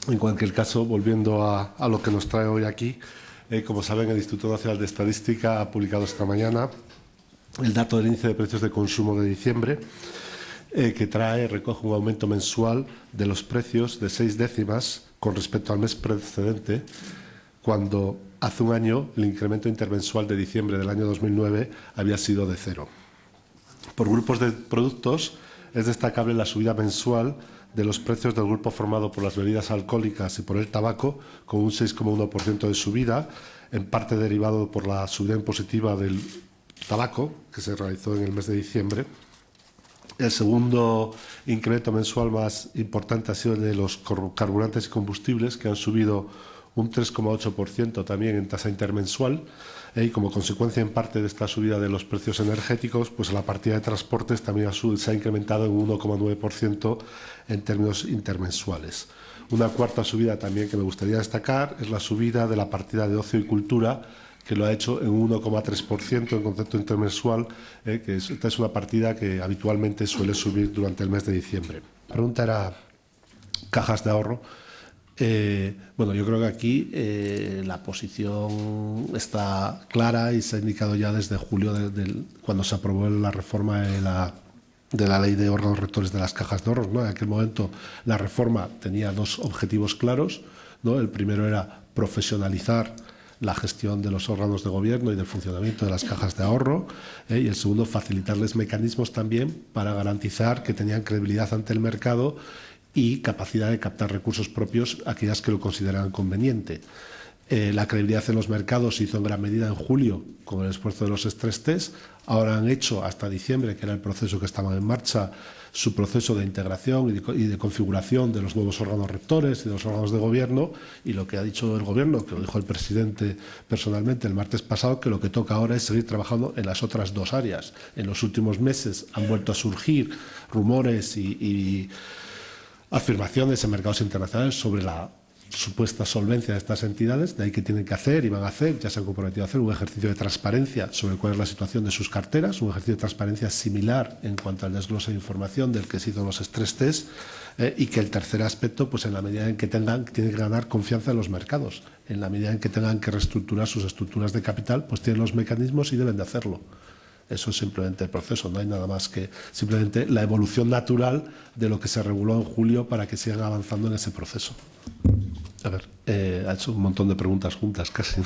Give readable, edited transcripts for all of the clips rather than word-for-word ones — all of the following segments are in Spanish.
En cualquier caso, volviendo a lo que nos trae hoy aquí, como saben, el Instituto Nacional de Estadística ha publicado esta mañana el dato del índice de precios de consumo de diciembre, que recoge un aumento mensual de los precios de 6 décimas con respecto al mes precedente, cuando hace un año el incremento intermensual de diciembre del año 2009 había sido de 0. Por grupos de productos es destacable la subida mensual de los precios del grupo formado por las bebidas alcohólicas y por el tabaco, con un 6,1% de subida, en parte derivado por la subida impositiva del tabaco, que se realizó en el mes de diciembre. El segundo incremento mensual más importante ha sido el de los carburantes y combustibles, que han subido un 3,8% también en tasa intermensual, y como consecuencia en parte de esta subida de los precios energéticos, pues la partida de transportes también se ha incrementado en un 1,9% en términos intermensuales. Una cuarta subida también que me gustaría destacar es la subida de la partida de ocio y cultura, que lo ha hecho en un 1,3% en concepto intermensual, esta es una partida que habitualmente suele subir durante el mes de diciembre. La pregunta era cajas de ahorro. Bueno, yo creo que aquí la posición está clara y se ha indicado ya desde julio, cuando se aprobó la reforma de la ley de órganos rectores de las cajas de ahorros, ¿no? En aquel momento la reforma tenía dos objetivos claros, ¿no? El primero era profesionalizar la gestión de los órganos de gobierno y del funcionamiento de las cajas de ahorro, y el segundo, facilitarles mecanismos también para garantizar que tenían credibilidad ante el mercado y capacidad de captar recursos propios aquellas que lo consideraran conveniente. La credibilidad en los mercados se hizo en gran medida en julio con el esfuerzo de los stress test. Ahora han hecho hasta diciembre, que era el proceso que estaba en marcha, su proceso de integración y de configuración de los nuevos órganos rectores y de los órganos de gobierno, y lo que ha dicho el gobierno, que lo dijo el presidente personalmente el martes pasado, que lo que toca ahora es seguir trabajando en las otras dos áreas. En los últimos meses han vuelto a surgir rumores y afirmaciones en mercados internacionales sobre la supuesta solvencia de estas entidades, de ahí que tienen que hacer y van a hacer, ya se han comprometido a hacer un ejercicio de transparencia sobre cuál es la situación de sus carteras, un ejercicio de transparencia similar en cuanto al desglose de información del que se hizo los stress test, y que el tercer aspecto, pues en la medida en que tienen que ganar confianza en los mercados, en la medida en que tengan que reestructurar sus estructuras de capital, pues tienen los mecanismos y deben de hacerlo. Eso es simplemente el proceso, no hay nada más que simplemente la evolución natural de lo que se reguló en julio para que sigan avanzando en ese proceso. A ver, ha hecho un montón de preguntas juntas casi.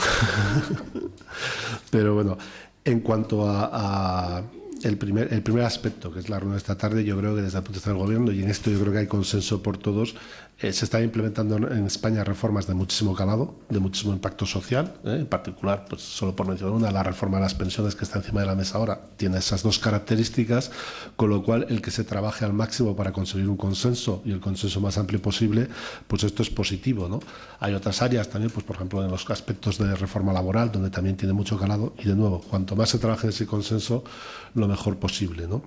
Pero bueno, en cuanto a el primer aspecto, que es la reunión de esta tarde, yo creo que desde el punto de vista del gobierno, y en esto yo creo que hay consenso por todos, se están implementando en España reformas de muchísimo calado, de muchísimo impacto social, en particular, pues solo por mencionar una, la reforma de las pensiones que está encima de la mesa ahora, tiene esas dos características, con lo cual el que se trabaje al máximo para conseguir un consenso y el consenso más amplio posible, pues esto es positivo, ¿no? Hay otras áreas también, pues por ejemplo en los aspectos de reforma laboral, donde también tiene mucho calado, y de nuevo, cuanto más se trabaje en ese consenso, lo mejor posible, ¿no?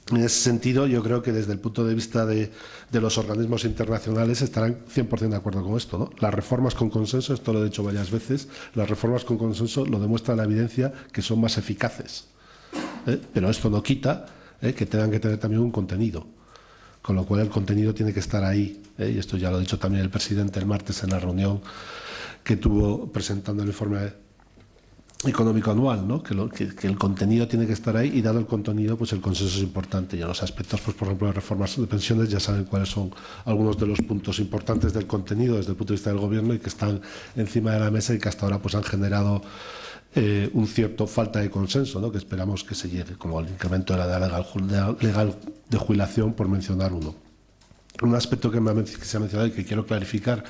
En ese sentido, yo creo que desde el punto de vista de los organismos internacionales estarán 100% de acuerdo con esto, ¿no? Las reformas con consenso, esto lo he dicho varias veces, las reformas con consenso lo demuestra la evidencia que son más eficaces. Pero esto no quita que tengan que tener también un contenido, con lo cual el contenido tiene que estar ahí, y esto ya lo ha dicho también el presidente el martes en la reunión que tuvo presentando el informe económico anual, ¿no? Que el contenido tiene que estar ahí, y dado el contenido, pues el consenso es importante. Y en los aspectos, pues por ejemplo, de reformas de pensiones, ya saben cuáles son algunos de los puntos importantes del contenido desde el punto de vista del gobierno y que están encima de la mesa y que hasta ahora pues han generado un cierto falta de consenso, ¿no? Que esperamos que se llegue, como el incremento de la edad legal de jubilación, por mencionar uno. Un aspecto que se ha mencionado y que quiero clarificar,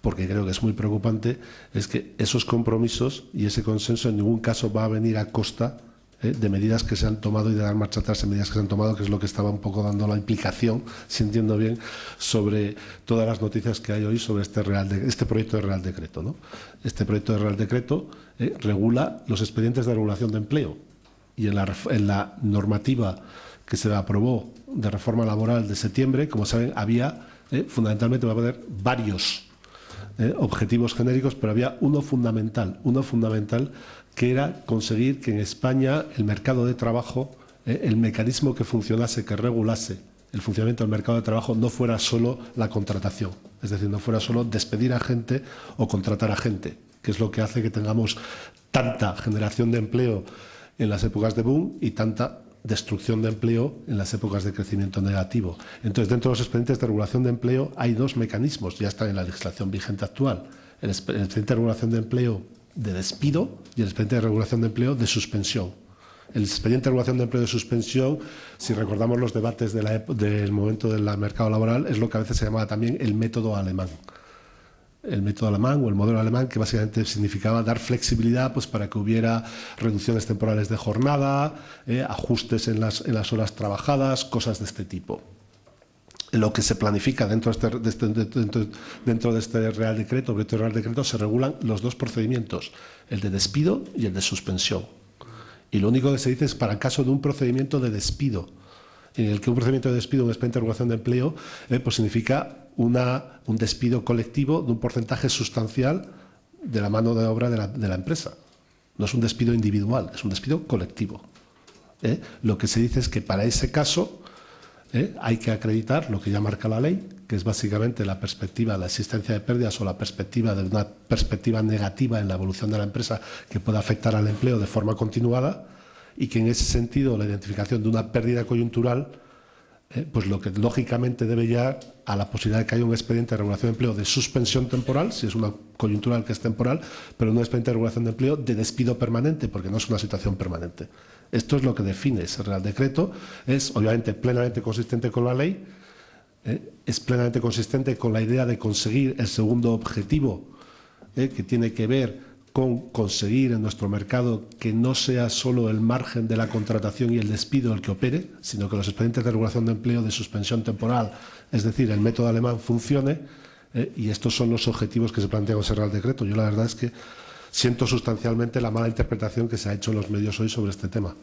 porque creo que es muy preocupante, es que esos compromisos y ese consenso en ningún caso va a venir a costa de medidas que se han tomado y de dar marcha atrás en medidas que se han tomado, que es lo que estaba un poco dando la implicación, si entiendo bien, sobre todas las noticias que hay hoy sobre este proyecto de Real Decreto, ¿no? Este proyecto de Real Decreto regula los expedientes de regulación de empleo, y en la normativa que se aprobó de reforma laboral de septiembre, como saben, había fundamentalmente, va a haber varios objetivos genéricos, pero había uno fundamental que era conseguir que en España el mercado de trabajo, el mecanismo que funcionase, que regulase el funcionamiento del mercado de trabajo no fuera solo la contratación, es decir, no fuera solo despedir a gente o contratar a gente, que es lo que hace que tengamos tanta generación de empleo en las épocas de boom y tanta destrucción de empleo en las épocas de crecimiento negativo. Entonces, dentro de los expedientes de regulación de empleo hay dos mecanismos, ya están en la legislación vigente actual. El expediente de regulación de empleo de despido y el expediente de regulación de empleo de suspensión. El expediente de regulación de empleo de suspensión, si recordamos los debates del momento del mercado laboral, es lo que a veces se llamaba también el método alemán. El método alemán o el modelo alemán, que básicamente significaba dar flexibilidad pues, para que hubiera reducciones temporales de jornada, ajustes en las horas trabajadas, cosas de este tipo. Lo que se planifica dentro de este Real Decreto, proyecto de Real Decreto, se regulan los dos procedimientos, el de despido y el de suspensión. Y lo único que se dice es para el caso de un procedimiento de despido, en el que un procedimiento de despido, un expediente de regulación de empleo, pues significa un despido colectivo de un porcentaje sustancial de la mano de obra de la empresa. No es un despido individual, es un despido colectivo. Lo que se dice es que para ese caso hay que acreditar lo que ya marca la ley, que es básicamente la perspectiva, la existencia de pérdidas o la perspectiva de una perspectiva negativa en la evolución de la empresa que pueda afectar al empleo de forma continuada, y que en ese sentido la identificación de una pérdida coyuntural, pues lo que lógicamente debe llevar a la posibilidad de que haya un expediente de regulación de empleo de suspensión temporal, si es una coyuntural que es temporal, pero no un expediente de regulación de empleo de despido permanente, porque no es una situación permanente. Esto es lo que define ese Real Decreto, es obviamente plenamente consistente con la ley, es plenamente consistente con la idea de conseguir el segundo objetivo, que tiene que ver con conseguir en nuestro mercado que no sea solo el margen de la contratación y el despido el que opere, sino que los expedientes de regulación de empleo de suspensión temporal, es decir, el método alemán, funcione, y estos son los objetivos que se plantean con ese Real Decreto. Yo la verdad es que siento sustancialmente la mala interpretación que se ha hecho en los medios hoy sobre este tema.